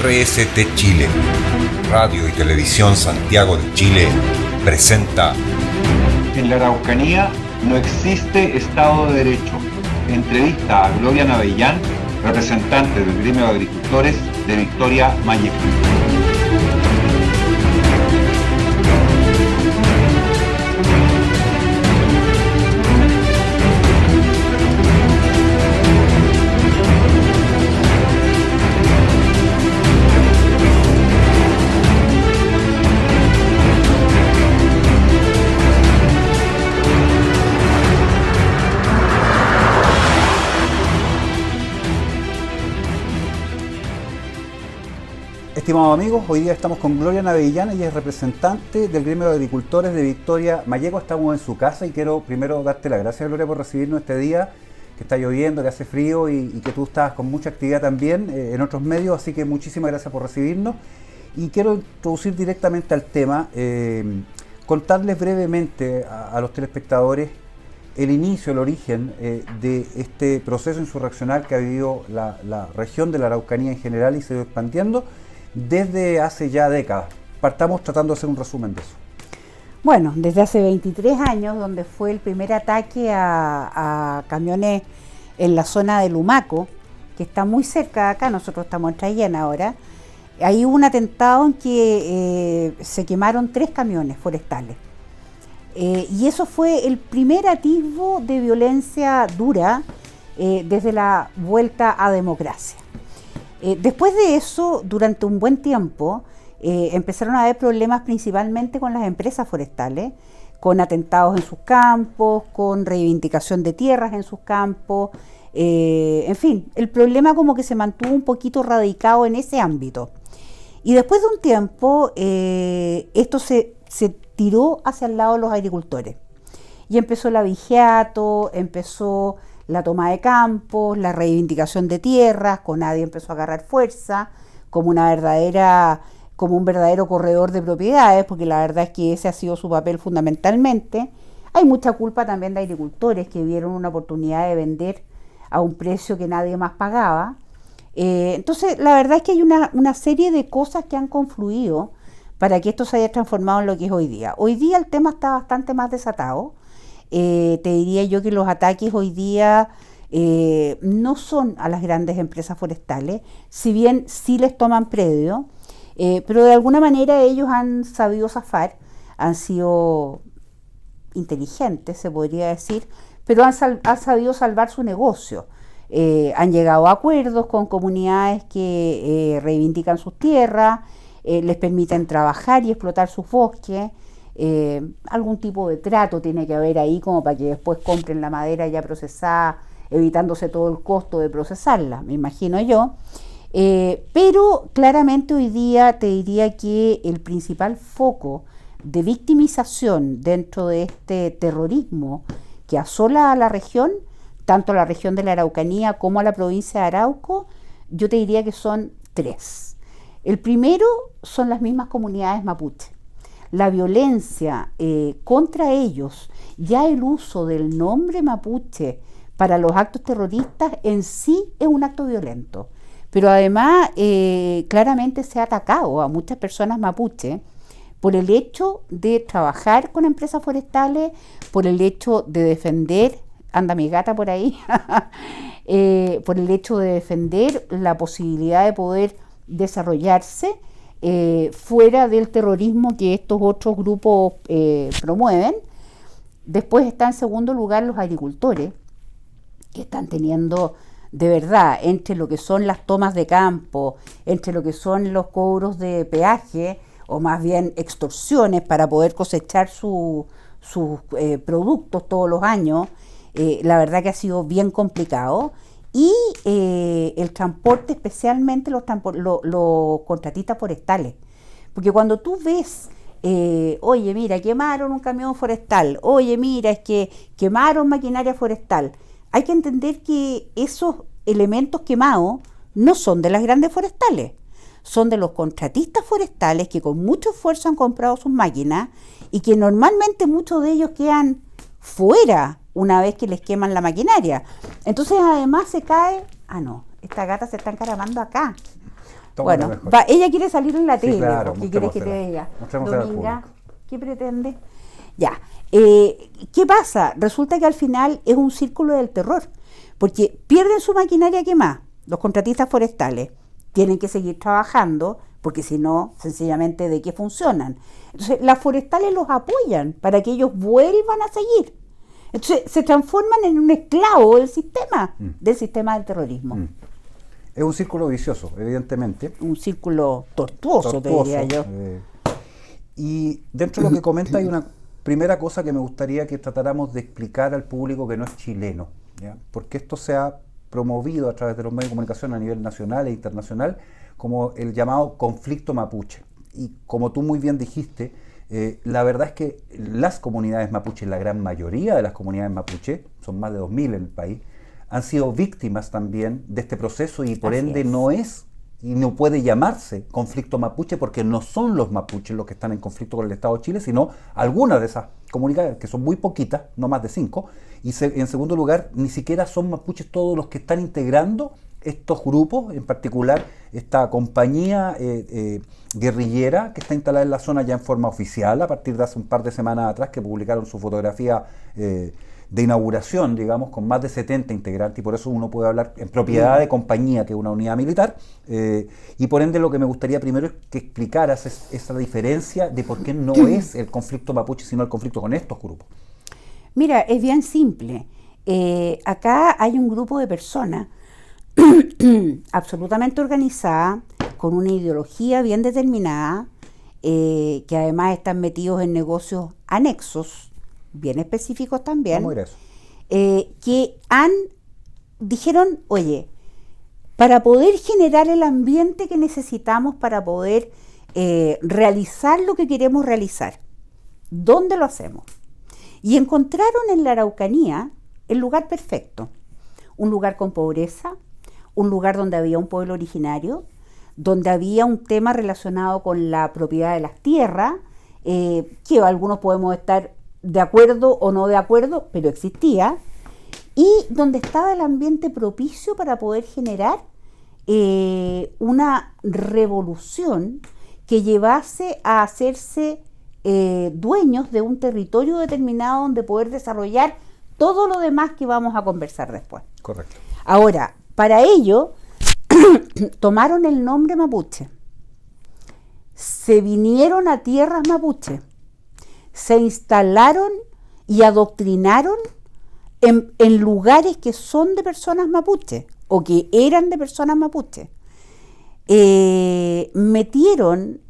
RST Chile, Radio y Televisión Santiago de Chile, presenta. En la Araucanía no existe Estado de Derecho. Entrevista a Gloria Navellán, representante del gremio de agricultores de Victoria Mayeco. Estimados amigos, hoy día estamos con Gloria Navellán, ella es representante del gremio de agricultores de Victoria Mayeco. Estamos en su casa y quiero primero darte las gracias, Gloria, por recibirnos este día, que está lloviendo, que hace frío y que tú estás con mucha actividad también en otros medios, así que muchísimas gracias por recibirnos. Y quiero introducir directamente al tema, contarles brevemente a los telespectadores el inicio, el origen de este proceso insurreccional que ha vivido la región de la Araucanía en general y se va expandiendo desde hace ya décadas. Partamos tratando de hacer un resumen de eso. Bueno, desde hace 23 años, donde fue el primer ataque a camiones en la zona de Lumaco, que está muy cerca de acá, nosotros estamos en Traillén ahora. Ahí hubo un atentado en que se quemaron 3 camiones forestales. Y eso fue el primer atisbo de violencia dura desde la vuelta a democracia. Después de eso, durante un buen tiempo, empezaron a haber problemas principalmente con las empresas forestales, con atentados en sus campos, con reivindicación de tierras en sus campos, en fin, el problema como que se mantuvo un poquito radicado en ese ámbito. Y después de un tiempo, esto se tiró hacia el lado de los agricultores. Y empezó el abigeato, empezó la toma de campos, la reivindicación de tierras, CONADI empezó a agarrar fuerza como un verdadero corredor de propiedades, porque la verdad es que ese ha sido su papel fundamentalmente. Hay mucha culpa también de agricultores que vieron una oportunidad de vender a un precio que nadie más pagaba. Entonces, la verdad es que hay una serie de cosas que han confluido para que esto se haya transformado en lo que es hoy día. Hoy día el tema está bastante más desatado. Te diría yo que los ataques hoy día no son a las grandes empresas forestales, si bien sí les toman predio, pero de alguna manera ellos han sabido zafar, han sido inteligentes, se podría decir, pero han sabido salvar su negocio. Han llegado a acuerdos con comunidades que reivindican sus tierras, les permiten trabajar y explotar sus bosques. Algún tipo de trato tiene que haber ahí como para que después compren la madera ya procesada, evitándose todo el costo de procesarla, me imagino yo. Pero claramente hoy día te diría que el principal foco de victimización dentro de este terrorismo que asola a la región, tanto a la región de la Araucanía como a la provincia de Arauco, yo te diría que son 3. El primero son las mismas comunidades mapuche. La violencia contra ellos, ya el uso del nombre mapuche para los actos terroristas en sí es un acto violento. Pero además claramente se ha atacado a muchas personas mapuche por el hecho de trabajar con empresas forestales, por el hecho de defender, anda mi gata por ahí, por el hecho de defender la posibilidad de poder desarrollarse fuera del terrorismo que estos otros grupos promueven. Después está en segundo lugar los agricultores, que están teniendo de verdad, entre lo que son las tomas de campo, entre lo que son los cobros de peaje, o más bien extorsiones para poder cosechar sus productos todos los años, la verdad que ha sido bien complicado. Y el transporte, especialmente los contratistas forestales, porque cuando tú ves, oye mira, quemaron un camión forestal, oye mira, es que quemaron maquinaria forestal, hay que entender que esos elementos quemados no son de las grandes forestales, son de los contratistas forestales que con mucho esfuerzo han comprado sus máquinas y que normalmente muchos de ellos quedan fuera una vez que les queman la maquinaria. Entonces además se cae, no, esta gata se está encaramando acá. Bueno, ella quiere salir en la tele, claro, ¿qué quieres que te diga? Dominga, ¿qué pretende? Ya, ¿qué pasa? Resulta que al final es un círculo del terror, porque pierden su maquinaria, ¿qué más? Los contratistas forestales tienen que seguir trabajando, porque si no, sencillamente, ¿de qué funcionan? Entonces, las forestales los apoyan para que ellos vuelvan a seguir. Entonces, se transforman en un esclavo del sistema del terrorismo. Es un círculo vicioso, evidentemente. Un círculo tortuoso, te diría yo. Y dentro de lo que comenta hay una primera cosa que me gustaría que tratáramos de explicar al público que no es chileno, ¿ya? Porque esto se ha promovido a través de los medios de comunicación a nivel nacional e internacional como el llamado conflicto mapuche. Y como tú muy bien dijiste, la verdad es que las comunidades mapuches, la gran mayoría de las comunidades mapuche, son más de 2.000 en el país, han sido víctimas también de este proceso y por ende no es y no puede llamarse conflicto mapuche porque no son los mapuches los que están en conflicto con el Estado de Chile, sino algunas de esas comunidades, que son muy poquitas, no más de 5, y en segundo lugar, ni siquiera son mapuches todos los que están integrando estos grupos, en particular esta compañía guerrillera que está instalada en la zona ya en forma oficial, a partir de hace un par de semanas atrás, que publicaron su fotografía de inauguración, digamos, con más de 70 integrantes, y por eso uno puede hablar en propiedad de compañía, que es una unidad militar, y por ende lo que me gustaría primero es que explicaras esa diferencia de por qué no es el conflicto mapuche, sino el conflicto con estos grupos. Mira, es bien simple. Acá hay un grupo de personas absolutamente organizada, con una ideología bien determinada, que además están metidos en negocios anexos, bien específicos también, ¿Cómo era eso? Que dijeron, oye, para poder generar el ambiente que necesitamos para poder realizar lo que queremos realizar, ¿dónde lo hacemos? Y encontraron en la Araucanía el lugar perfecto, un lugar con pobreza, un lugar donde había un pueblo originario, donde había un tema relacionado con la propiedad de las tierras, que algunos podemos estar de acuerdo o no de acuerdo, pero existía, y donde estaba el ambiente propicio para poder generar una revolución que llevase a hacerse dueños de un territorio determinado donde poder desarrollar todo lo demás que vamos a conversar después. Correcto. Ahora, para ello, tomaron el nombre mapuche, se vinieron a tierras mapuche, se instalaron y adoctrinaron en lugares que son de personas mapuche o que eran de personas mapuche. Metieron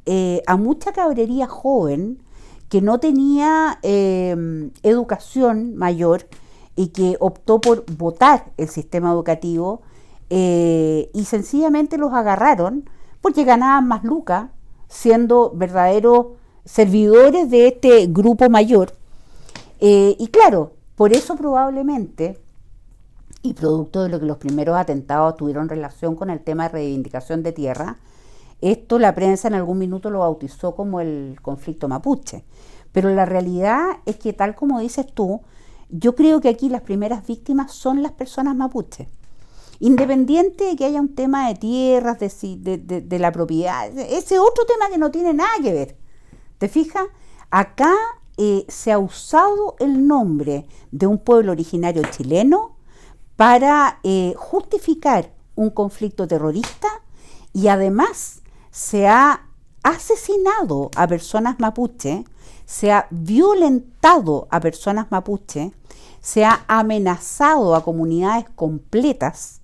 a mucha cabrería joven que no tenía educación mayor y que optó por votar el sistema educativo, y sencillamente los agarraron porque ganaban más lucas siendo verdaderos servidores de este grupo mayor. Y claro, por eso probablemente, y producto de lo que los primeros atentados tuvieron relación con el tema de reivindicación de tierra, esto la prensa en algún minuto lo bautizó como el conflicto mapuche. Pero la realidad es que, tal como dices tú, yo creo que aquí las primeras víctimas son las personas mapuches. Independiente de que haya un tema de tierras, de la propiedad, ese otro tema que no tiene nada que ver. ¿Te fijas? Acá se ha usado el nombre de un pueblo originario chileno para justificar un conflicto terrorista, y además se ha asesinado a personas mapuche, se ha violentado a personas mapuche, se ha amenazado a comunidades completas,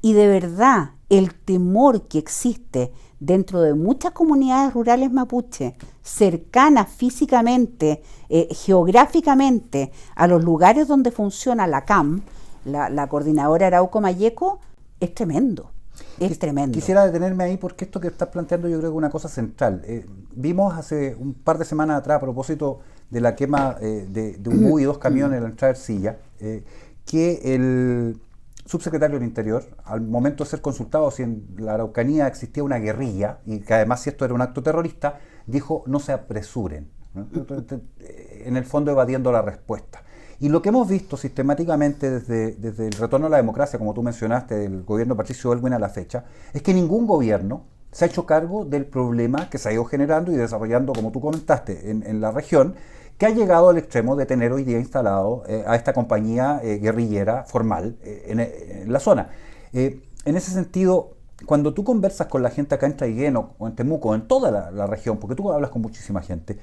y de verdad el temor que existe dentro de muchas comunidades rurales mapuche, cercanas físicamente, geográficamente a los lugares donde funciona la CAM, la Coordinadora Arauco-Mayeco, es tremendo. Es tremendo. Quisiera detenerme ahí porque esto que estás planteando yo creo que es una cosa central. Vimos hace un par de semanas atrás, a propósito de la quema de un bus y 2 camiones en la entrada de Ercilla, que el subsecretario del Interior, al momento de ser consultado si en la Araucanía existía una guerrilla y que además si esto era un acto terrorista, dijo no se apresuren, ¿no? En el fondo evadiendo la respuesta. Y lo que hemos visto sistemáticamente desde el retorno a la democracia, como tú mencionaste, del gobierno de Patricio Aylwin a la fecha, es que ningún gobierno se ha hecho cargo del problema que se ha ido generando y desarrollando, como tú comentaste, en la región, que ha llegado al extremo de tener hoy día instalado a esta compañía guerrillera formal en la zona. En ese sentido, cuando tú conversas con la gente acá en Traiguén o en Temuco, en toda la región, porque tú hablas con muchísima gente,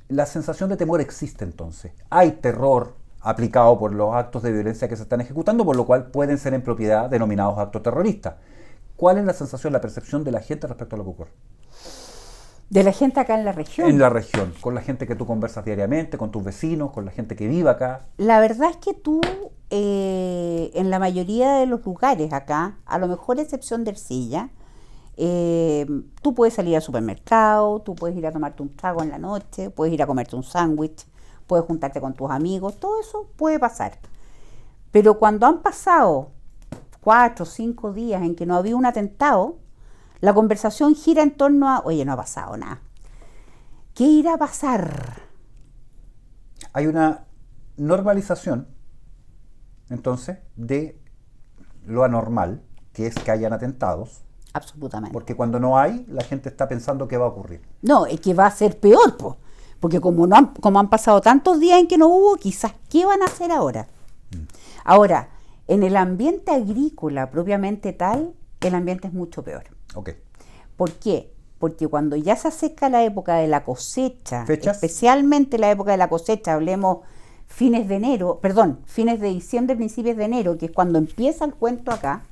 la sensación de temor existe entonces. Hay terror aplicado por los actos de violencia que se están ejecutando, por lo cual pueden ser en propiedad denominados actos terroristas. ¿Cuál es la sensación, la percepción de la gente respecto a lo que ocurre? ¿De la gente acá en la región? En la región, con la gente que tú conversas diariamente, con tus vecinos, con la gente que vive acá. La verdad es que tú, en la mayoría de los lugares acá, a lo mejor a excepción de Ercilla, tú puedes salir al supermercado, tú puedes ir a tomarte un trago en la noche, puedes ir a comerte un sándwich, puedes juntarte con tus amigos, todo eso puede pasar. Pero cuando han pasado 4 o 5 días en que no había un atentado, la conversación gira en torno a, oye, no ha pasado nada. ¿Qué irá a pasar? Hay una normalización, entonces, de lo anormal, que es que hayan atentados. Absolutamente. Porque cuando no hay, la gente está pensando qué va a ocurrir. No, es que va a ser peor, po. Porque como han pasado tantos días en que no hubo, quizás, ¿qué van a hacer ahora? Ahora, en el ambiente agrícola propiamente tal, el ambiente es mucho peor. Okay. ¿Por qué? Porque cuando ya se acerca la época de la cosecha, ¿fechas? Especialmente la época de la cosecha, hablemos fines de diciembre, principios de enero, que es cuando empieza el cuento acá,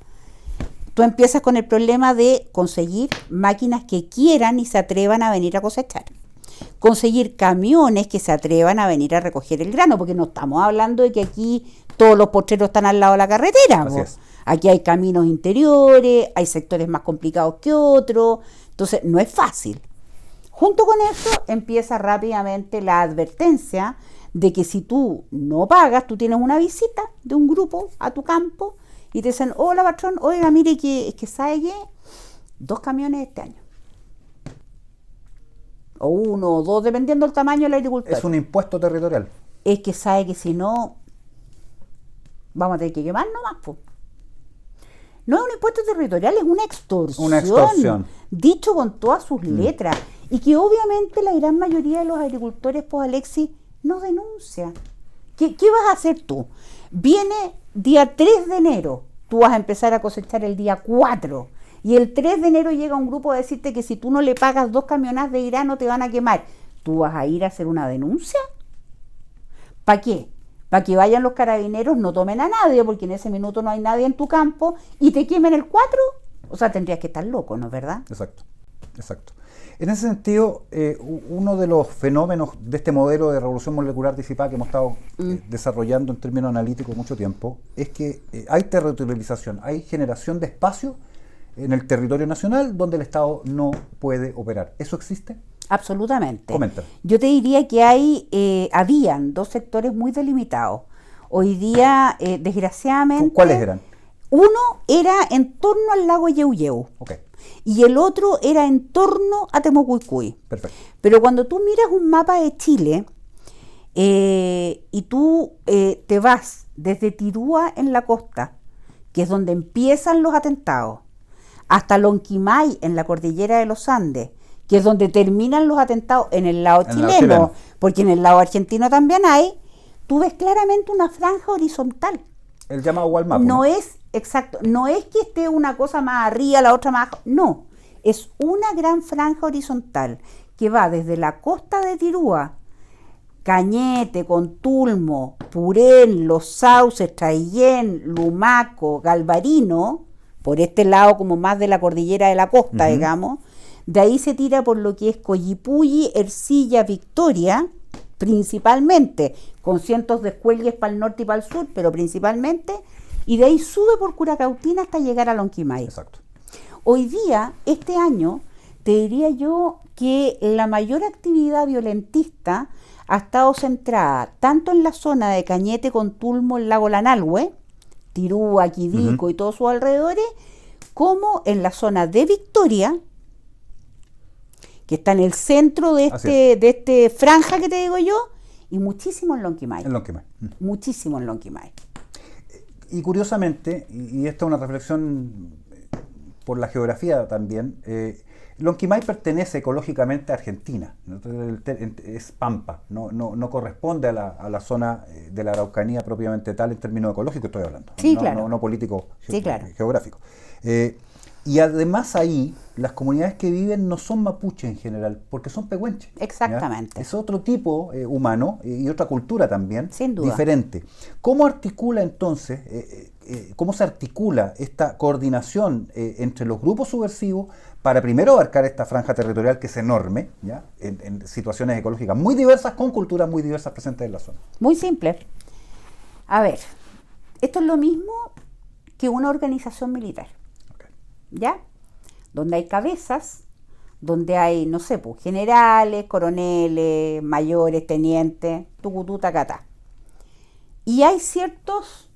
tú empiezas con el problema de conseguir máquinas que quieran y se atrevan a venir a cosechar. Conseguir camiones que se atrevan a venir a recoger el grano, porque no estamos hablando de que aquí todos los potreros están al lado de la carretera. Así es. Aquí hay caminos interiores, hay sectores más complicados que otros, entonces no es fácil. Junto con eso empieza rápidamente la advertencia de que si tú no pagas, tú tienes una visita de un grupo a tu campo y te dicen, hola patrón, oiga, mire que sabe que 2 camiones este año. O 1 o 2, dependiendo del tamaño del agricultor. Es un impuesto territorial. Es que sabe que si no, vamos a tener que quemar nomás, pues. No es un impuesto territorial, es una extorsión. Una extorsión. Dicho con todas sus letras. Y que obviamente la gran mayoría de los agricultores, pues Alexis, no denuncia. ¿Qué vas a hacer tú? Viene día 3 de enero, tú vas a empezar a cosechar el día 4. Y el 3 de enero llega un grupo a decirte que si tú no le pagas 2 camionadas de grano te van a quemar. ¿Tú vas a ir a hacer una denuncia? ¿Para qué? Para que vayan los carabineros, no tomen a nadie, porque en ese minuto no hay nadie en tu campo, y te quemen el 4. O sea, tendrías que estar loco, ¿no es verdad? Exacto. En ese sentido, uno de los fenómenos de este modelo de revolución molecular disipada que hemos estado desarrollando en términos analíticos mucho tiempo, es que hay territorialización, hay generación de espacio en el territorio nacional donde el Estado no puede operar. ¿Eso existe? Absolutamente. Comenta. Yo te diría que habían 2 sectores muy delimitados. Hoy día, desgraciadamente... ¿Cuáles eran? Uno era en torno al lago Yeuyeu. Okay. Y el otro era en torno a Temucuicui. Perfecto. Pero cuando tú miras un mapa de Chile y tú te vas desde Tirúa en la costa, que es donde empiezan los atentados, hasta Lonquimay en la cordillera de los Andes, que es donde terminan los atentados en el lado chileno, porque en el lado argentino también hay, tú ves claramente una franja horizontal. El llamado Walmart. No es, exacto, no es que esté una cosa más arriba, la otra más abajo, no, es una gran franja horizontal que va desde la costa de Tirúa, Cañete, Contulmo, Purén, Los Sauces, Traillén, Lumaco, Galvarino, por este lado como más de la cordillera de la costa, digamos. De ahí se tira por lo que es Collipulli, Ercilla, Victoria, principalmente, con cientos de escuellas para el norte y para el sur, pero principalmente, y de ahí sube por Curacautina hasta llegar a Lonquimay. Exacto. Hoy día, este año, te diría yo que la mayor actividad violentista ha estado centrada tanto en la zona de Cañete, Contulmo, el lago Lanalhue, Tirúa, Quidico y todos sus alrededores, como en la zona de Victoria, que está en el centro de este franja que te digo yo, y muchísimo en Lonquimay. Muchísimo en Lonquimay. Y curiosamente, y esta es una reflexión por la geografía también, Lonquimay pertenece ecológicamente a Argentina, ¿no? Es pampa, no corresponde a la zona de la Araucanía propiamente tal en términos ecológicos estoy hablando, sí, claro. no político sí, claro. geográfico. Y además ahí las comunidades que viven no son mapuche en general, porque son pehuenches. Exactamente. ¿Ya? Es otro tipo humano y otra cultura también, sin duda, diferente. ¿Cómo articula entonces, cómo se articula esta coordinación entre los grupos subversivos para primero abarcar esta franja territorial que es enorme, ¿ya? En situaciones ecológicas muy diversas, con culturas muy diversas presentes en la zona? Muy simple. A ver, esto es lo mismo que una organización militar. ¿Ya? Donde hay cabezas, donde hay, no sé, pues, generales, coroneles, mayores, tenientes, tucutú, tacatá. Y hay ciertos,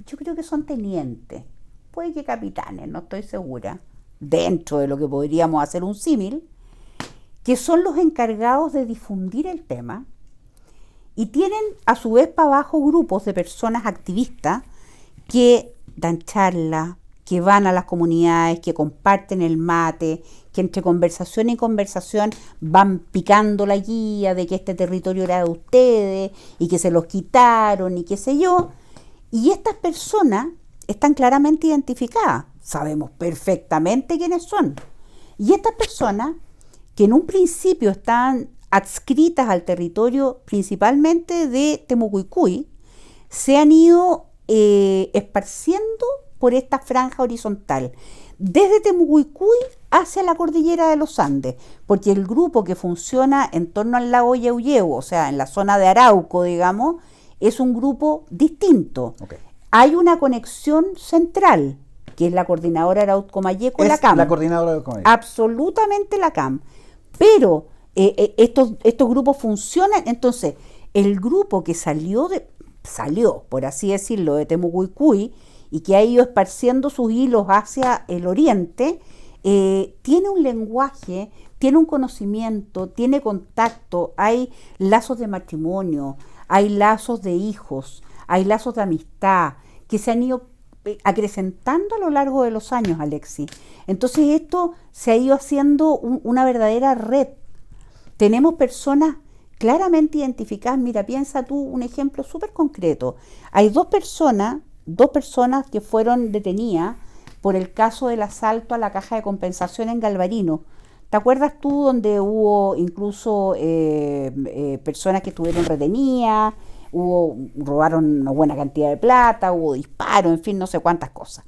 yo creo que son tenientes, puede que capitanes, no estoy segura, dentro de lo que podríamos hacer un símil, que son los encargados de difundir el tema y tienen a su vez para abajo grupos de personas activistas que dan charlas, que van a las comunidades, que comparten el mate, que entre conversación y conversación van picando la guía de que este territorio era de ustedes y que se los quitaron y qué sé yo. Y estas personas están claramente identificadas, sabemos perfectamente quiénes son. Y estas personas, que en un principio estaban adscritas al territorio principalmente de Temucuicui, se han ido esparciendo por esta franja horizontal, desde Temucuicui hacia la cordillera de los Andes, porque el grupo que funciona en torno al lago Yeuyeu, o sea, en la zona de Arauco, digamos, es un grupo distinto. Okay. Hay una conexión central, que es la coordinadora Arauco-Mayeco, la CAM. La coordinadora Arauco-Mayeco. Absolutamente la CAM. Pero estos grupos funcionan, entonces, el grupo que salió, por así decirlo, de Temucuicui, y que ha ido esparciendo sus hilos hacia el oriente, tiene un lenguaje, tiene un conocimiento, tiene contacto, hay lazos de matrimonio, hay lazos de hijos, hay lazos de amistad, que se han ido acrecentando a lo largo de los años, Alexis. Entonces esto se ha ido haciendo una verdadera red. Tenemos personas claramente identificadas. Mira, piensa tú un ejemplo súper concreto. Hay dos personas que fueron detenidas por el caso del asalto a la caja de compensación en Galvarino. ¿Te acuerdas tú donde hubo incluso personas que estuvieron retenidas, robaron una buena cantidad de plata, hubo disparos, en fin, no sé cuántas cosas?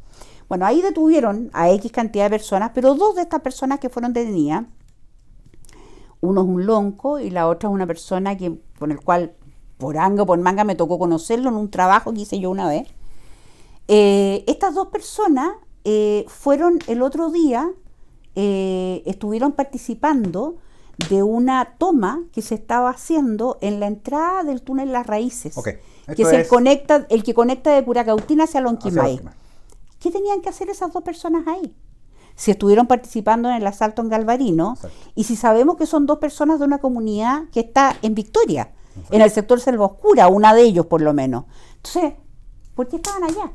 Bueno, ahí detuvieron a X cantidad de personas, pero dos de estas personas que fueron detenidas, uno es un lonco y la otra es una persona con el cual por anga o por manga me tocó conocerlo en un trabajo que hice yo una vez. Estas dos personas fueron el otro día, estuvieron participando de una toma que se estaba haciendo en la entrada del túnel Las Raíces, okay. que es el que conecta de Curacautín hacia Lonquimay. ¿Qué tenían que hacer esas dos personas ahí? Si estuvieron participando en el asalto en Galvarino, exacto, y si sabemos que son dos personas de una comunidad que está en Victoria, exacto, en el sector Selva Oscura, una de ellos por lo menos. Entonces, ¿por qué estaban allá?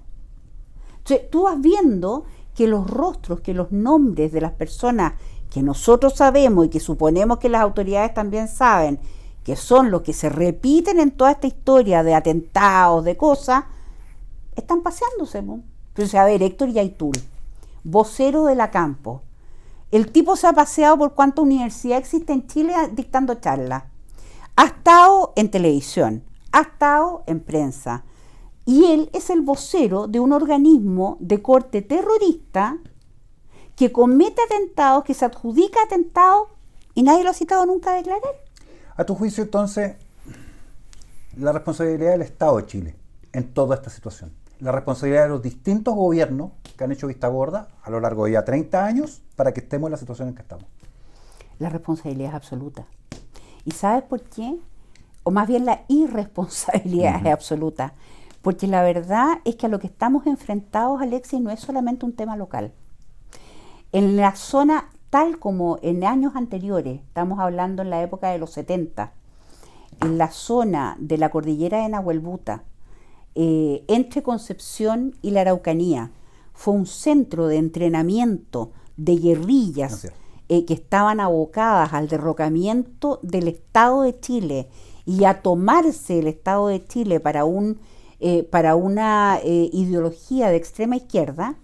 Entonces, tú vas viendo que los rostros, que los nombres de las personas que nosotros sabemos y que suponemos que las autoridades también saben, que son los que se repiten en toda esta historia de atentados, de cosas, están paseándose. ¿No? Entonces, a ver, Héctor Yaitul, vocero de la Campo. El tipo se ha paseado por cuánta universidad existe en Chile dictando charlas. Ha estado en televisión, ha estado en prensa. Y él es el vocero de un organismo de corte terrorista que comete atentados, que se adjudica atentados y nadie lo ha citado nunca a declarar. A tu juicio, entonces, la responsabilidad del Estado de Chile en toda esta situación, la responsabilidad de los distintos gobiernos que han hecho vista gorda a lo largo de ya 30 años para que estemos en la situación en que estamos. La responsabilidad es absoluta. ¿Y sabes por qué? O más bien la irresponsabilidad es absoluta. Porque la verdad es que a lo que estamos enfrentados, Alexis, no es solamente un tema local. En la zona, tal como en años anteriores, estamos hablando en la época de los 70, en la zona de la cordillera de Nahuelbuta, entre Concepción y la Araucanía, fue un centro de entrenamiento de guerrillas que estaban abocadas al derrocamiento del Estado de Chile y a tomarse el Estado de Chile para una ideología de extrema izquierda.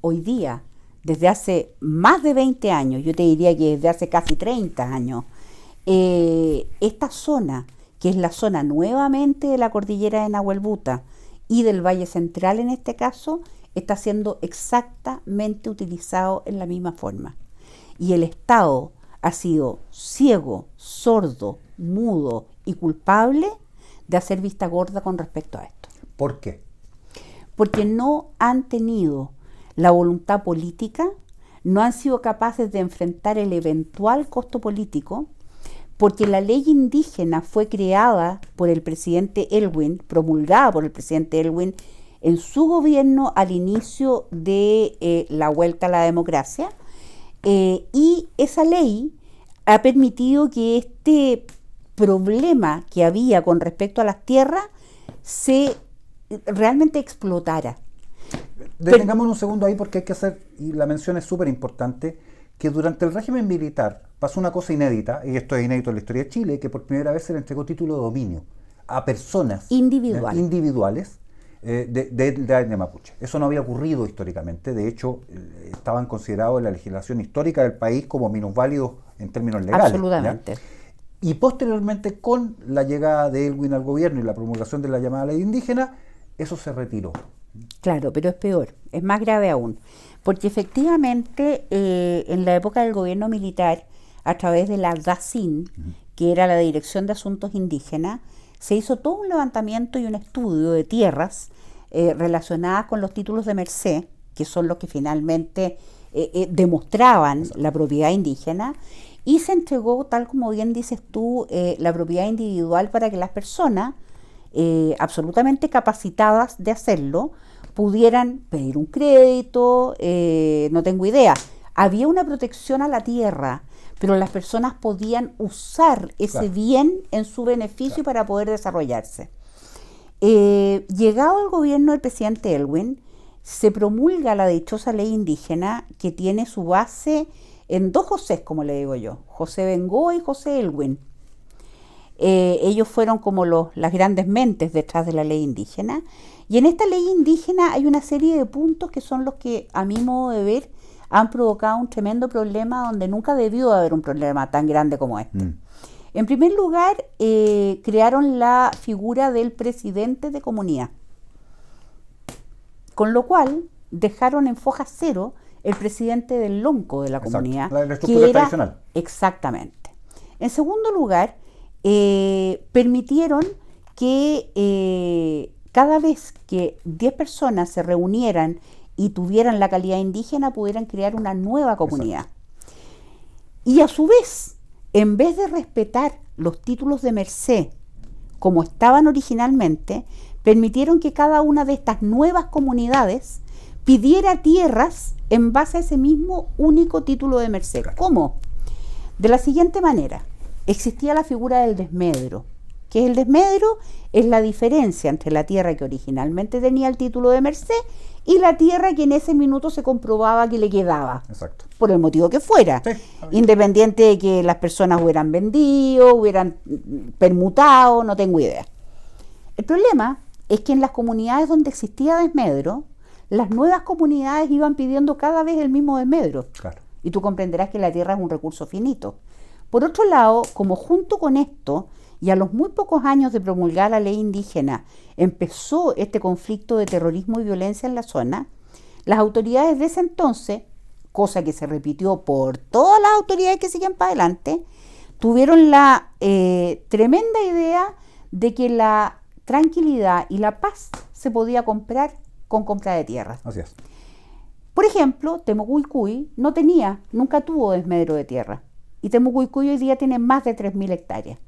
Hoy día, desde hace más de 20 años, yo te diría que desde hace casi 30 años, esta zona, que es la zona nuevamente de la cordillera de Nahuelbuta y del Valle Central en este caso, está siendo exactamente utilizado en la misma forma. Y el Estado ha sido ciego, sordo, mudo y culpable de hacer vista gorda con respecto a esto. ¿Por qué? Porque no han tenido la voluntad política, no han sido capaces de enfrentar el eventual costo político, porque la ley indígena fue creada por el presidente Elwin, promulgada por el presidente Elwin en su gobierno al inicio de la vuelta a la democracia, y esa ley ha permitido que este problema que había con respecto a las tierras se realmente explotara. Detengámonos un segundo ahí porque hay que hacer, y la mención es súper importante, que durante el régimen militar pasó una cosa inédita, y esto es inédito en la historia de Chile, que por primera vez se le entregó título de dominio a personas individuales de la etnia mapuche. Eso no había ocurrido históricamente, de hecho estaban considerados en la legislación histórica del país como minusválidos en términos legales. Absolutamente. ¿Ya? Y posteriormente, con la llegada de Elwin al gobierno y la promulgación de la llamada ley indígena, eso se retiró. Claro, pero es peor, es más grave aún, porque efectivamente en la época del gobierno militar, a través de la DACIN, que era la Dirección de Asuntos Indígenas, se hizo todo un levantamiento y un estudio de tierras relacionadas con los títulos de merced, que son los que finalmente demostraban la propiedad indígena, y se entregó, tal como bien dices tú, la propiedad individual para que las personas absolutamente capacitadas de hacerlo pudieran pedir un crédito, no tengo idea. Había una protección a la tierra, pero las personas podían usar ese bien en su beneficio para poder desarrollarse. Llegado el gobierno del presidente Elwin, se promulga la dichosa ley indígena que tiene su base en dos Josés, como le digo yo, José Bengoa y José Elwin. Ellos fueron como las grandes mentes detrás de la ley indígena, y en esta ley indígena hay una serie de puntos que son los que, a mi modo de ver, han provocado un tremendo problema donde nunca debió haber un problema tan grande como este. En primer lugar, crearon la figura del presidente de comunidad, con lo cual dejaron en foja cero el presidente del lonco de la comunidad. La estructura tradicional. Exactamente. En segundo lugar, permitieron que cada vez que 10 personas se reunieran y tuvieran la calidad indígena, pudieran crear una nueva comunidad. Y a su vez, en vez de respetar los títulos de merced como estaban originalmente, permitieron que cada una de estas nuevas comunidades pidiera tierras en base a ese mismo único título de merced. ¿Cómo? De la siguiente manera. Existía la figura del desmedro. ¿Qué es el desmedro? Es la diferencia entre la tierra que originalmente tenía el título de merced y la tierra que en ese minuto se comprobaba que le quedaba. Exacto. Por el motivo que fuera. Sí, independiente de que las personas hubieran vendido, hubieran permutado, no tengo idea. El problema es que en las comunidades donde existía desmedro, las nuevas comunidades iban pidiendo cada vez el mismo desmedro. Claro. Y tú comprenderás que la tierra es un recurso finito. Por otro lado, como junto con esto, y a los muy pocos años de promulgar la ley indígena, empezó este conflicto de terrorismo y violencia en la zona, las autoridades de ese entonces, cosa que se repitió por todas las autoridades que siguen para adelante, tuvieron la tremenda idea de que la tranquilidad y la paz se podía comprar con compra de tierras. Así es. Por ejemplo, Temucuicui nunca tuvo desmedro de tierra. Y Temucuicui hoy día tiene más de 3.000 hectáreas,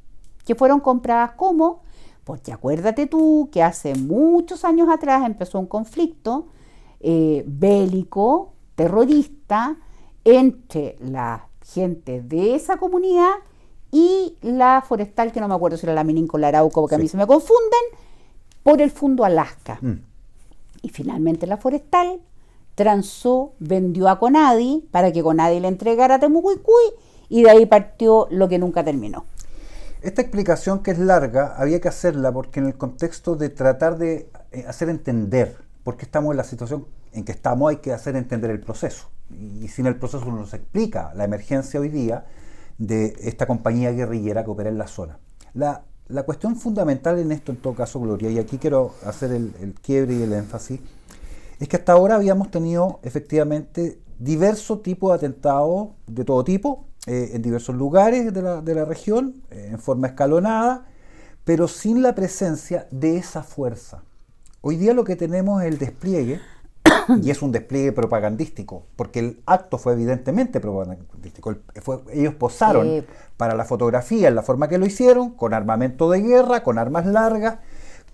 que fueron compradas ¿cómo? Porque acuérdate tú que hace muchos años atrás empezó un conflicto bélico, terrorista, entre la gente de esa comunidad y la forestal, que no me acuerdo si era la Mininco Larauco, porque a mí se me confunden, por el Fundo Alaska. Y finalmente la forestal transó, vendió a Conadi para que Conadi le entregara a Temucuicui y de ahí partió lo que nunca terminó. Esta explicación, que es larga, había que hacerla porque en el contexto de tratar de hacer entender por qué estamos en la situación en que estamos, hay que hacer entender el proceso. Y sin el proceso no se explica la emergencia hoy día de esta compañía guerrillera que opera en la zona. La cuestión fundamental en esto, en todo caso, Gloria, y aquí quiero hacer el quiebre y el énfasis, es que hasta ahora habíamos tenido efectivamente diversos tipos de atentados de todo tipo, en diversos lugares de la región, en forma escalonada, pero sin la presencia de esa fuerza. Hoy día lo que tenemos es el despliegue, y es un despliegue propagandístico, porque el acto fue evidentemente propagandístico. Ellos posaron para la fotografía en la forma que lo hicieron, con armamento de guerra, con armas largas,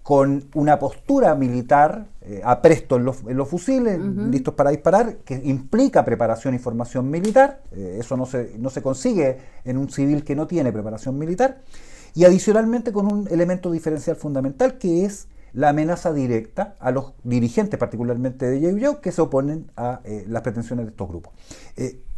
con una postura militar apresto en los fusiles, listos para disparar, que implica preparación y formación militar. Eso no se consigue en un civil que no tiene preparación militar. Y adicionalmente con un elemento diferencial fundamental, que es la amenaza directa a los dirigentes, particularmente de Yeuyeu, que se oponen a las pretensiones de estos grupos.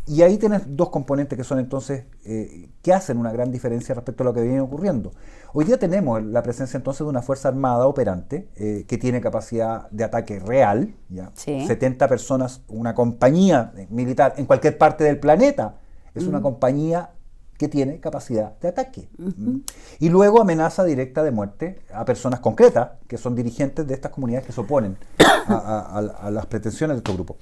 Y ahí tienes dos componentes que son entonces, que hacen una gran diferencia respecto a lo que viene ocurriendo. Hoy día tenemos la presencia entonces de una fuerza armada operante, que tiene capacidad de ataque real, ¿ya? Sí. 70 personas, una compañía militar en cualquier parte del planeta, es una compañía que tiene capacidad de ataque. Y luego amenaza directa de muerte a personas concretas, que son dirigentes de estas comunidades que se oponen a las pretensiones de estos grupos.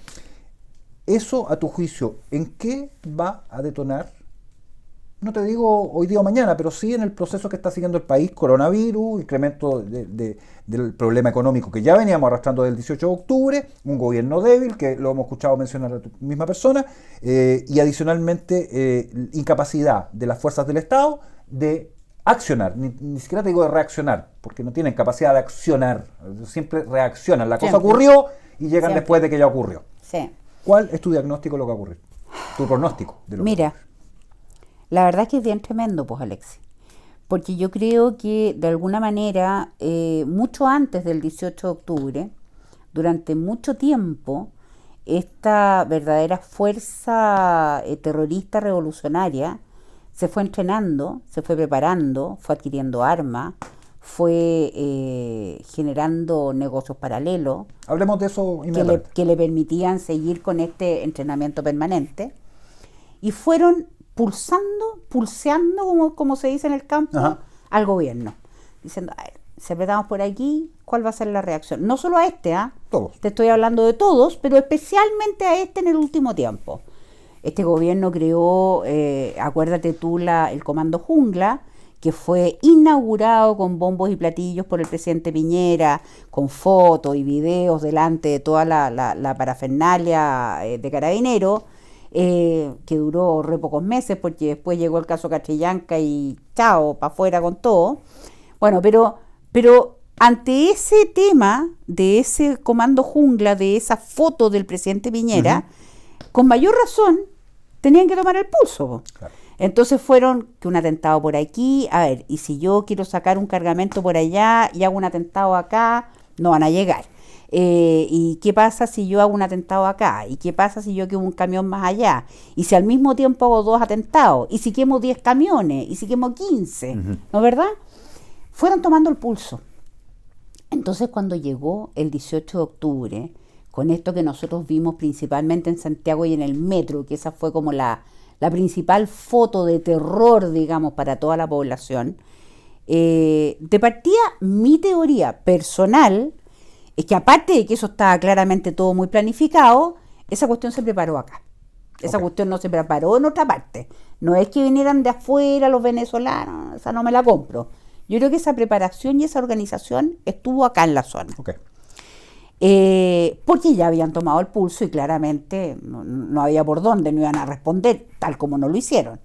Eso, a tu juicio, ¿en qué va a detonar? No te digo hoy día o mañana, pero sí en el proceso que está siguiendo el país, coronavirus, incremento del problema económico que ya veníamos arrastrando del 18 de octubre, un gobierno débil, que lo hemos escuchado mencionar a tu misma persona, y adicionalmente incapacidad de las fuerzas del Estado de accionar, ni siquiera te digo de reaccionar, porque no tienen capacidad de accionar, siempre reaccionan, la cosa ocurrió y llegan después de que ya ocurrió. Sí. ¿Cuál es tu diagnóstico de lo que va a ocurrir? Tu pronóstico de lo que va a ocurrir. La verdad es que es bien tremendo, pues, Alexis, porque yo creo que de alguna manera, mucho antes del 18 de octubre, durante mucho tiempo, esta verdadera fuerza terrorista revolucionaria se fue entrenando, se fue preparando, fue adquiriendo armas, fue generando negocios paralelos. Hablemos de eso inmediatamente. Que le permitían seguir con este entrenamiento permanente, y fueron pulseando, como se dice en el campo, al gobierno, diciendo, a ver, si apretamos por aquí, ¿cuál va a ser la reacción? No solo a este, todos. Te estoy hablando de todos, pero especialmente a este en el último tiempo. Este gobierno creó, acuérdate tú, el Comando Jungla, que fue inaugurado con bombos y platillos por el presidente Piñera, con fotos y videos delante de toda la parafernalia de Carabineros, que duró re pocos meses, porque después llegó el caso Catrillanca y chao, para afuera con todo. Bueno, pero ante ese tema de ese Comando Jungla, de esa foto del presidente Piñera, con mayor razón tenían que tomar el pulso. Claro. Entonces fueron que un atentado por aquí, a ver, y si yo quiero sacar un cargamento por allá y hago un atentado acá, no van a llegar. ¿Y qué pasa si yo hago un atentado acá? ¿Y qué pasa si yo quemo un camión más allá? ¿Y si al mismo tiempo hago 2 atentados? ¿Y si quemo 10 camiones? ¿Y si quemo 15? ¿No es verdad? Fueron tomando el pulso. Entonces cuando llegó el 18 de octubre, con esto que nosotros vimos principalmente en Santiago y en el metro, que esa fue como la principal foto de terror, digamos, para toda la población, de partida mi teoría personal es que, aparte de que eso estaba claramente todo muy planificado, esa cuestión se preparó acá. Esa cuestión no se preparó en otra parte. No es que vinieran de afuera los venezolanos, esa no me la compro. Yo creo que esa preparación y esa organización estuvo acá en la zona. Porque ya habían tomado el pulso y claramente no había por dónde, no iban a responder, tal como no lo hicieron.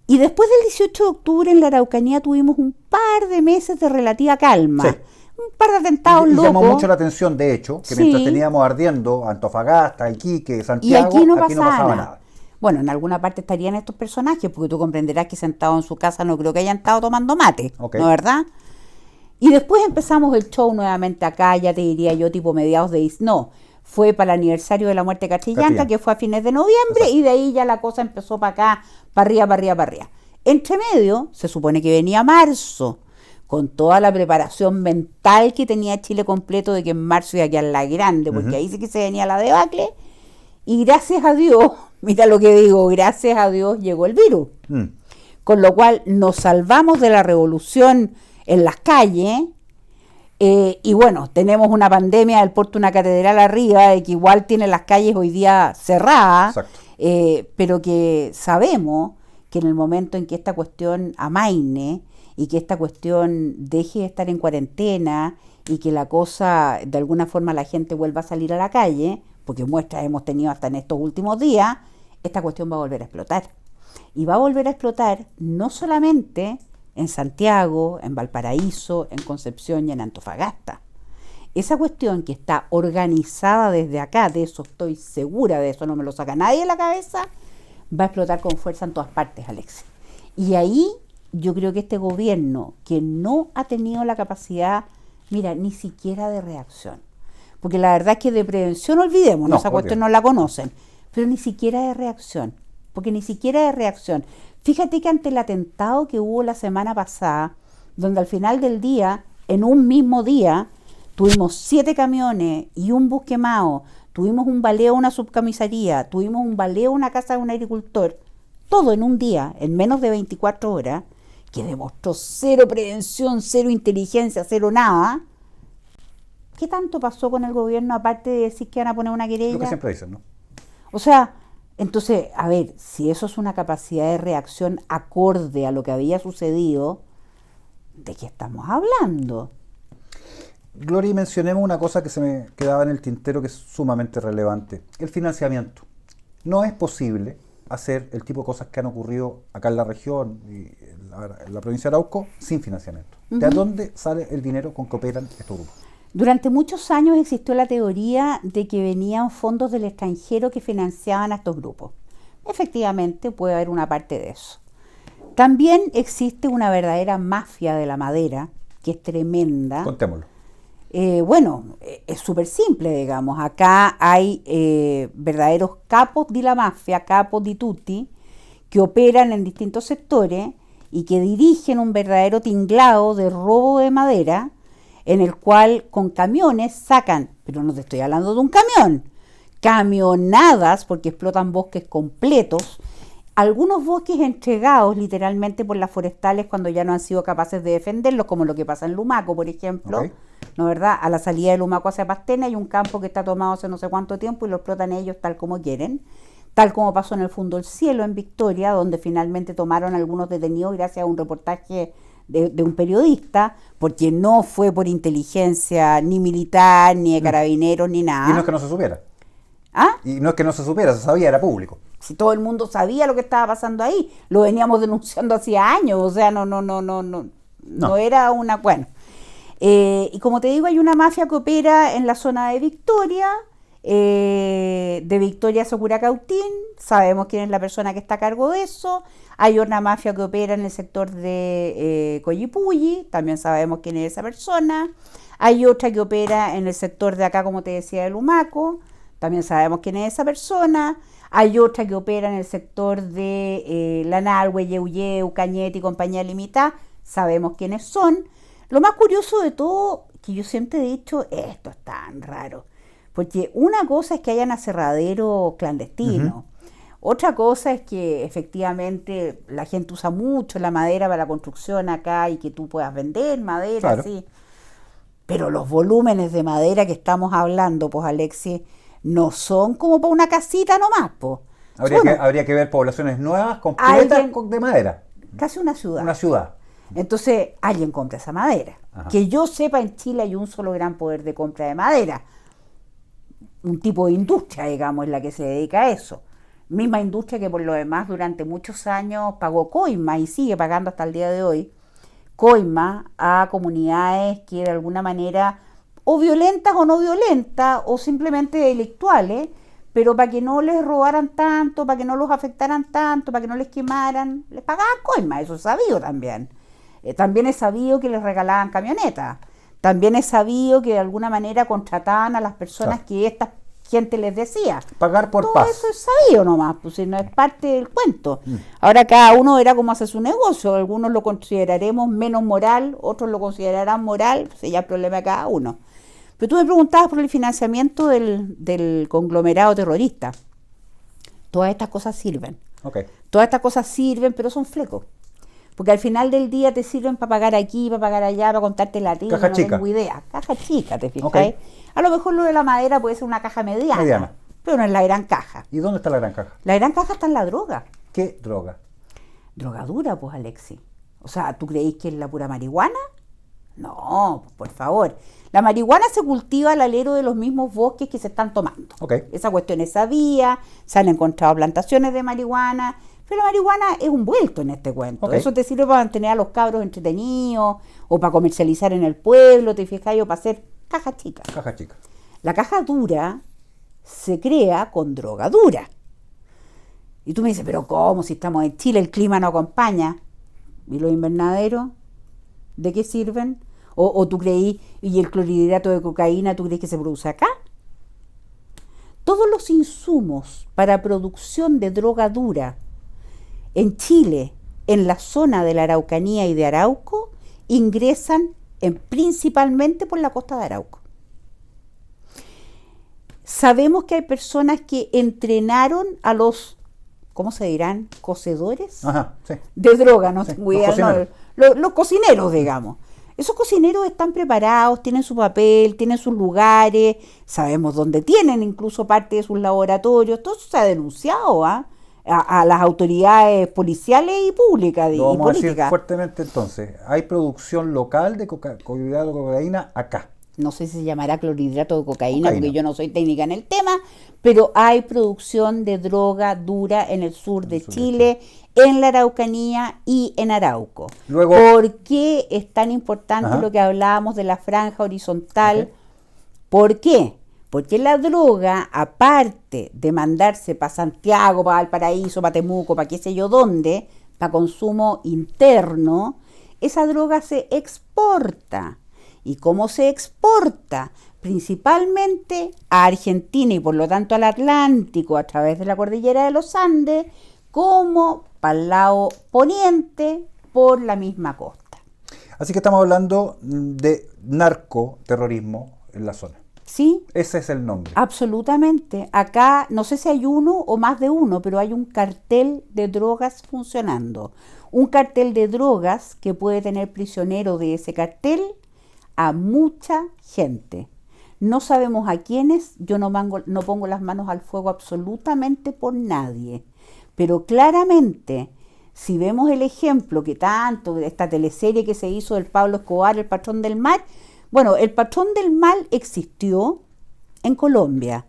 Y después del 18 de octubre en la Araucanía tuvimos un par de meses de relativa calma. Sí. Un par de atentados locos. Llamó mucho la atención, de hecho, que mientras teníamos ardiendo Antofagasta, Iquique, Santiago, aquí no pasaba nada. Bueno, en alguna parte estarían estos personajes, porque tú comprenderás que sentados en su casa no creo que hayan estado tomando mate, ¿no es verdad? Y después empezamos el show nuevamente acá, ya te diría yo, tipo mediados de... No, fue para el aniversario de la muerte de Catrillanca, que fue a fines de noviembre, exacto, y de ahí ya la cosa empezó para acá, para arriba, para arriba, para arriba. Entre medio, se supone que venía marzo, con toda la preparación mental que tenía Chile completo de que en marzo iba a quedar la grande, porque ahí sí que se venía la debacle, y gracias a Dios, mira lo que digo, gracias a Dios llegó el virus. Con lo cual nos salvamos de la revolución en las calles, y bueno, tenemos una pandemia del porte de una catedral arriba, de que igual tiene las calles hoy día cerradas, pero que sabemos que en el momento en que esta cuestión amaine y que esta cuestión deje de estar en cuarentena y que la cosa, de alguna forma la gente vuelva a salir a la calle, porque muestras hemos tenido hasta en estos últimos días, esta cuestión va a volver a explotar. Y va a volver a explotar no solamente en Santiago, en Valparaíso, en Concepción y en Antofagasta. Esa cuestión que está organizada desde acá, de eso estoy segura, de eso no me lo saca nadie de la cabeza, va a explotar con fuerza en todas partes, Alexis. Y ahí yo creo que este gobierno, que no ha tenido la capacidad, mira, ni siquiera de reacción, porque la verdad es que de prevención olvidemos, esa cuestión no la conocen, pero ni siquiera de reacción, porque ni siquiera de reacción. Fíjate que ante el atentado que hubo la semana pasada, donde al final del día, en un mismo día, tuvimos 7 camiones y un bus quemado, tuvimos un baleo a una subcomisaría, tuvimos un baleo a una casa de un agricultor, todo en un día, en menos de 24 horas, que demostró cero prevención, cero inteligencia, cero nada. ¿Qué tanto pasó con el gobierno aparte de decir que van a poner una querella? Lo que siempre dicen, ¿no? O sea, entonces, a ver, si eso es una capacidad de reacción acorde a lo que había sucedido, ¿de qué estamos hablando? Gloria, y mencionemos una cosa que se me quedaba en el tintero que es sumamente relevante, el financiamiento. No es posible hacer el tipo de cosas que han ocurrido acá en la región y en la provincia de Arauco sin financiamiento. ¿De dónde sale el dinero con que operan estos grupos? Durante muchos años existió la teoría de que venían fondos del extranjero que financiaban a estos grupos. Efectivamente, puede haber una parte de eso. También existe una verdadera mafia de la madera, que es tremenda. Contémoslo. Bueno, es súper simple, digamos. Acá hay verdaderos capos de la mafia, capos di tutti, que operan en distintos sectores y que dirigen un verdadero tinglado de robo de madera, en el cual con camiones sacan, pero no te estoy hablando de un camión, camionadas, porque explotan bosques completos, algunos bosques entregados literalmente por las forestales cuando ya no han sido capaces de defenderlos, como lo que pasa en Lumaco, por ejemplo, ¿no verdad? A la salida de Lumaco hacia Pastena hay un campo que está tomado hace no sé cuánto tiempo y lo explotan ellos tal como quieren, tal como pasó en el Fundo del Cielo en Victoria, donde finalmente tomaron algunos detenidos gracias a un reportaje de un periodista, porque no fue por inteligencia ni militar, ni de carabineros, ni nada. Y no es que no se supiera. ¿Ah? Y no es que no se supiera, se sabía, era público. Si todo el mundo sabía lo que estaba pasando ahí, lo veníamos denunciando hacía años, o sea, no era una... Bueno, y como te digo, hay una mafia que opera en la zona de Victoria, a Socuracautín, sabemos quién es la persona que está a cargo de eso. Hay una mafia que opera en el sector de Collipulli, también sabemos quién es esa persona. Hay otra que opera en el sector de acá, como te decía, de Lumaco, también sabemos quién es esa persona. Hay otra que opera en el sector de Lanalhue, Yeuyeu, Cañete y compañía limitada, sabemos quiénes son. Lo más curioso de todo, que yo siempre he dicho, esto es tan raro, porque una cosa es que hayan aserraderos clandestinos, otra cosa es que efectivamente la gente usa mucho la madera para la construcción acá y que tú puedas vender madera, claro, sí. Pero los volúmenes de madera que estamos hablando, pues Alexis, no son como para una casita nomás, pues. Habría que ver poblaciones nuevas, completas de madera. Casi una ciudad. Una ciudad. Entonces, alguien compra esa madera. Ajá. Que yo sepa, en Chile hay un solo gran poder de compra de madera. Un tipo de industria, digamos, es la que se dedica a eso. Misma industria que por lo demás durante muchos años pagó Coima y sigue pagando hasta el día de hoy. Coima a comunidades que de alguna manera, o violentas o no violentas, o simplemente delictuales, pero para que no les robaran tanto, para que no los afectaran tanto, para que no les quemaran, les pagaban Coima, eso es sabido también. También es sabido que les regalaban camionetas. También es sabido que de alguna manera contrataban a las personas, claro, que estas gente les decía. Pagar por Todo paz. eso es sabido nomás, pues si no es parte del cuento. Ahora cada uno verá cómo hace su negocio, algunos lo consideraremos menos moral, otros lo considerarán moral, pues ya es problema de cada uno. Pero tú me preguntabas por el financiamiento del conglomerado terrorista. Todas estas cosas sirven. Okay. Todas estas cosas sirven, pero son flecos. Porque al final del día te sirven para pagar aquí, para pagar allá, para contarte la tía, Caja no chica. tengo idea. Caja chica, ¿te fijas? Okay. A lo mejor lo de la madera puede ser una caja mediana. Pero no es la gran caja. ¿Y dónde está la gran caja? La gran caja está en la droga. ¿Qué droga? Drogadura, pues, Alexis. O sea, ¿tú creéis que es la pura marihuana? No, pues, por favor. La marihuana se cultiva al alero de los mismos bosques que se están tomando. Okay. Esa cuestión es sabía, se han encontrado plantaciones de marihuana, pero la marihuana es un vuelto en este cuento. Okay. Eso te sirve para mantener a los cabros entretenidos, o para comercializar en el pueblo, te fijas, o para hacer cajas chicas. Caja chica. La caja dura se crea con droga dura. Y tú me dices, pero ¿cómo? Si estamos en Chile, el clima no acompaña. ¿Y los invernaderos? ¿De qué sirven? ¿O tú creí, y el clorhidrato de cocaína, tú crees que se produce acá? Todos los insumos para producción de droga dura en Chile, en la zona de la Araucanía y de Arauco, ingresan principalmente por la costa de Arauco. Sabemos que hay personas que entrenaron a los, ¿cómo se dirán? ¿Cocedores? Ajá, sí. De droga, no Sí, tengo idea, los cocineros. los cocineros, digamos. Esos cocineros están preparados, tienen su papel, tienen sus lugares, sabemos dónde tienen incluso parte de sus laboratorios. Todo eso se ha denunciado a las autoridades policiales y públicas y Lo vamos a decir políticas. fuertemente entonces. Hay producción local de clorhidrato de cocaína acá. No sé si se llamará clorhidrato de cocaína, Cocaína. porque yo no soy técnica en el tema, pero hay producción de droga dura en el sur de Chile, en la Araucanía y en Arauco. Luego- ¿Por qué es tan importante Ajá. lo que hablábamos de la franja horizontal? Ok. ¿Por qué? Porque la droga, aparte de mandarse para Santiago, para Valparaíso, para Temuco, para qué sé yo dónde, para consumo interno, esa droga se exporta. ¿Y cómo se exporta? Principalmente a Argentina y por lo tanto al Atlántico a través de la cordillera de los Andes, como para el lado poniente por la misma costa. Así que estamos hablando de narcoterrorismo en la zona. ¿Sí? Ese es el nombre. Absolutamente. Acá no sé si hay uno o más de uno, pero hay un cartel de drogas funcionando. Un cartel de drogas que puede tener prisionero de ese cartel a mucha gente. No sabemos a quiénes, yo no pongo las manos al fuego absolutamente por nadie. Pero claramente, si vemos el ejemplo que tanto de esta teleserie que se hizo del Pablo Escobar, el patrón del mal, bueno, el patrón del mal existió en Colombia.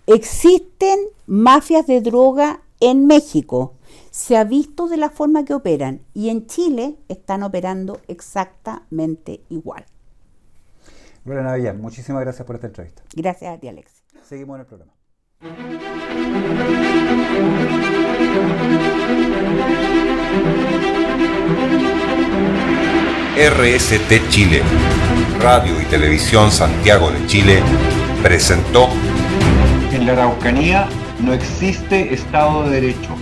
Existen mafias de droga en México. Se ha visto de la forma que operan. Y en Chile están operando exactamente igual. Gloria Navellán, muchísimas gracias por esta entrevista. Gracias a ti, Alex. Seguimos en el programa. RST Chile, Radio y Televisión Santiago de Chile, presentó En la Araucanía no existe Estado de Derecho.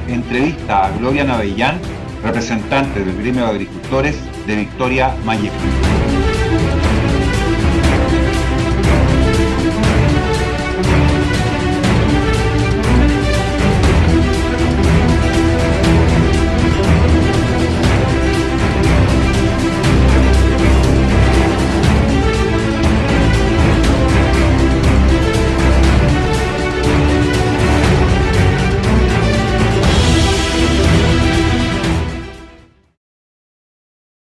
Entrevista a Gloria Navellán, representante del gremio de agricultores de Victoria Malleco.